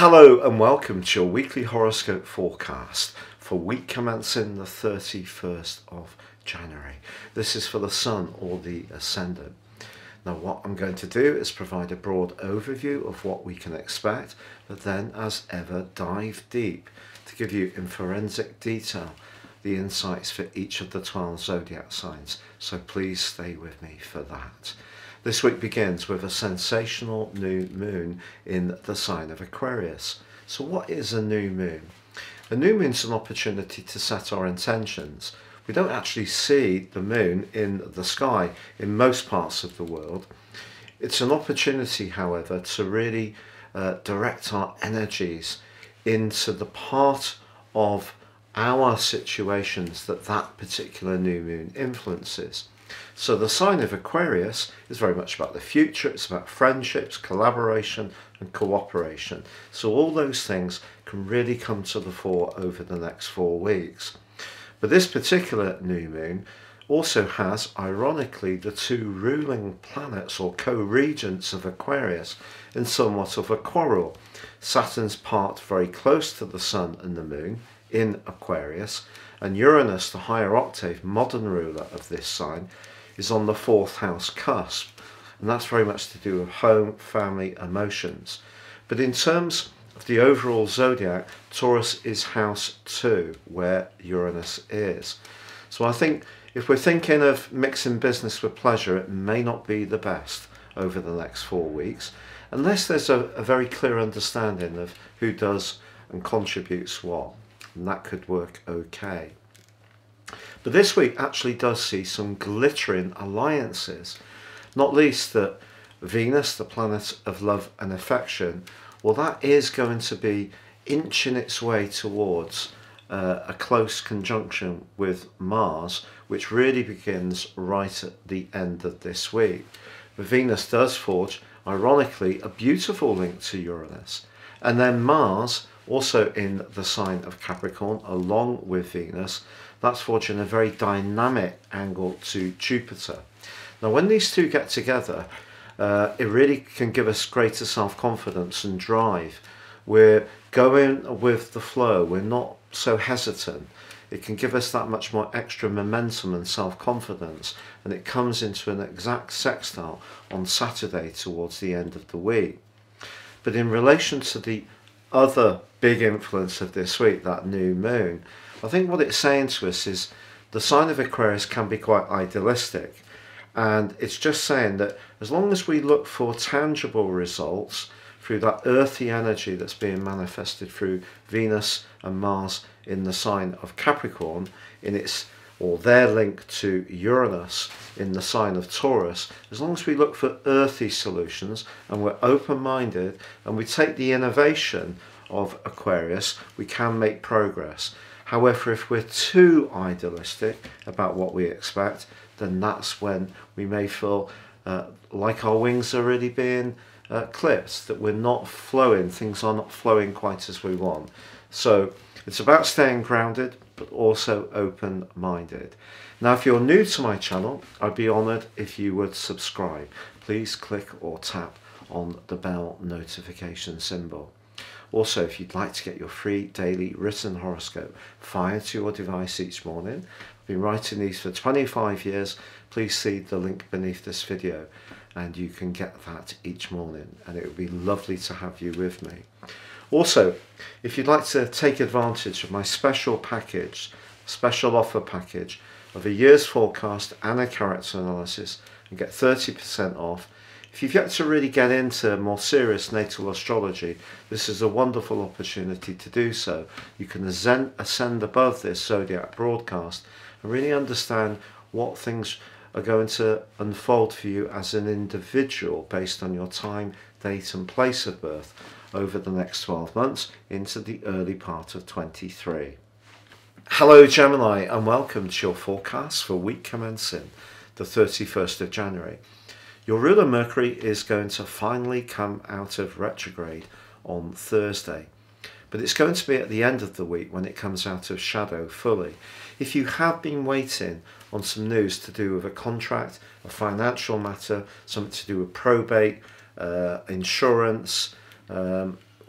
Hello and welcome to your weekly horoscope forecast for week commencing the 31st of January. This is for the Sun or the Ascendant. Now what I'm going to do is provide a broad overview of what we can expect, but then as ever dive deep to give you in forensic detail the insights for each of the 12 zodiac signs, so please stay with me for that. This week begins with a sensational new moon in the sign of Aquarius. So what is a new moon? A new moon is an opportunity to set our intentions. We don't actually see the moon in the sky in most parts of the world. It's an opportunity, however, to really direct our energies into the part of our situations that particular new moon influences. So the sign of Aquarius is very much about the future. It's about friendships, collaboration and cooperation. So all those things can really come to the fore over the next 4 weeks. But this particular new moon also has, ironically, the two ruling planets or co-regents of Aquarius in somewhat of a quarrel. Saturn's part very close to the Sun and the Moon in Aquarius, and Uranus, the higher octave modern ruler of this sign, is on the 4th house cusp, and that's very much to do with home, family, emotions. But in terms of the overall zodiac, Taurus is house 2, where Uranus is. So I think if we're thinking of mixing business with pleasure, it may not be the best over the next 4 weeks, unless there's a very clear understanding of who does and contributes what, and that could work okay. But this week actually does see some glittering alliances, not least that Venus, the planet of love and affection, well, that is going to be inching its way towards a close conjunction with Mars, which really begins right at the end of this week. But Venus does forge, ironically, a beautiful link to Uranus, and then Mars, also in the sign of Capricorn, along with Venus, that's forging a very dynamic angle to Jupiter. Now when these two get together, it really can give us greater self-confidence and drive. We're going with the flow, we're not so hesitant. It can give us that much more extra momentum and self-confidence, and it comes into an exact sextile on Saturday towards the end of the week. But in relation to the other big influence of this week, that new moon, I think what it's saying to us is the sign of Aquarius can be quite idealistic, and it's just saying that as long as we look for tangible results through that earthy energy that's being manifested through Venus and Mars in the sign of Capricorn, in its or their link to Uranus in the sign of Taurus, as long as we look for earthy solutions and we're open-minded and we take the innovation of Aquarius, we can make progress. However, if we're too idealistic about what we expect, then that's when we may feel like our wings are really being clipped, that we're not flowing, things are not flowing quite as we want. So it's about staying grounded, but also open-minded. Now, if you're new to my channel, I'd be honoured if you would subscribe. Please click or tap on the bell notification symbol. Also, if you'd like to get your free daily written horoscope fired to your device each morning, I've been writing these for 25 years, please see the link beneath this video and you can get that each morning, and it would be lovely to have you with me. Also, if you'd like to take advantage of my special package, special offer package of a year's forecast and a character analysis and get 30% off, if you've yet to really get into more serious natal astrology, this is a wonderful opportunity to do so. You can ascend above this zodiac broadcast and really understand what things are going to unfold for you as an individual based on your time, date and place of birth over the next 12 months into the early part of 23. Hello Gemini, and welcome to your forecast for week commencing the 31st of January. Your ruler Mercury is going to finally come out of retrograde on Thursday, but it's going to be at the end of the week when it comes out of shadow fully. If you have been waiting on some news to do with a contract, a financial matter, something to do with probate, insurance,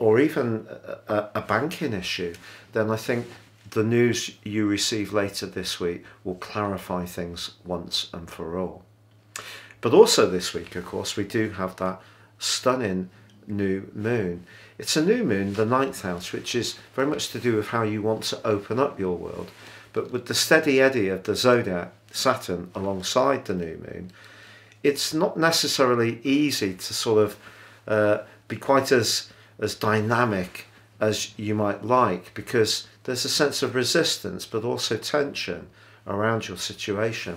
or even a banking issue, then I think the news you receive later this week will clarify things once and for all. But also this week, of course, we do have that stunning new moon. It's a new moon, the 9th house, which is very much to do with how you want to open up your world. But with the steady eddy of the Zodiac, Saturn, alongside the new moon, it's not necessarily easy to sort of be quite as dynamic as you might like, because there's a sense of resistance but also tension around your situation.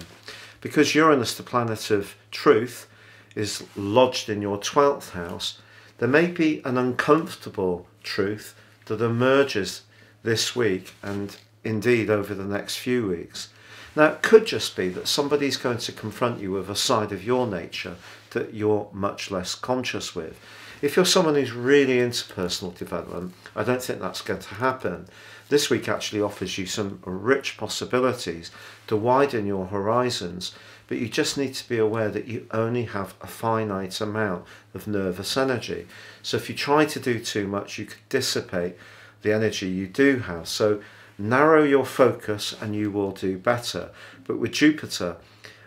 Because Uranus, the planet of truth, is lodged in your 12th house, there may be an uncomfortable truth that emerges this week and indeed over the next few weeks. Now, it could just be that somebody's going to confront you with a side of your nature that you're much less conscious with. If you're someone who's really into personal development, I don't think that's going to happen. This week actually offers you some rich possibilities to widen your horizons, but you just need to be aware that you only have a finite amount of nervous energy. So if you try to do too much, you could dissipate the energy you do have. So narrow your focus and you will do better. But with Jupiter,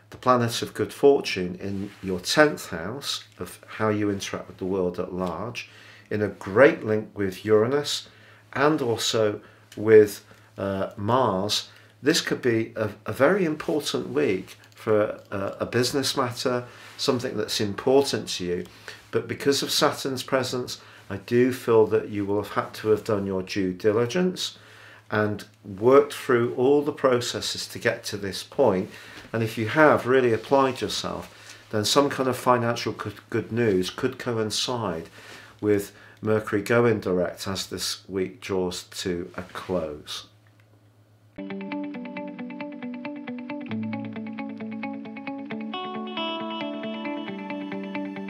the planet of good fortune, in your 10th house of how you interact with the world at large, in a great link with Uranus and also with Mars, this could be a very important week for a business matter, something that's important to you. But because of Saturn's presence, I do feel that you will have had to have done your due diligence and worked through all the processes to get to this point. And if you have really applied yourself, then some kind of financial good news could coincide with Mercury going direct as this week draws to a close.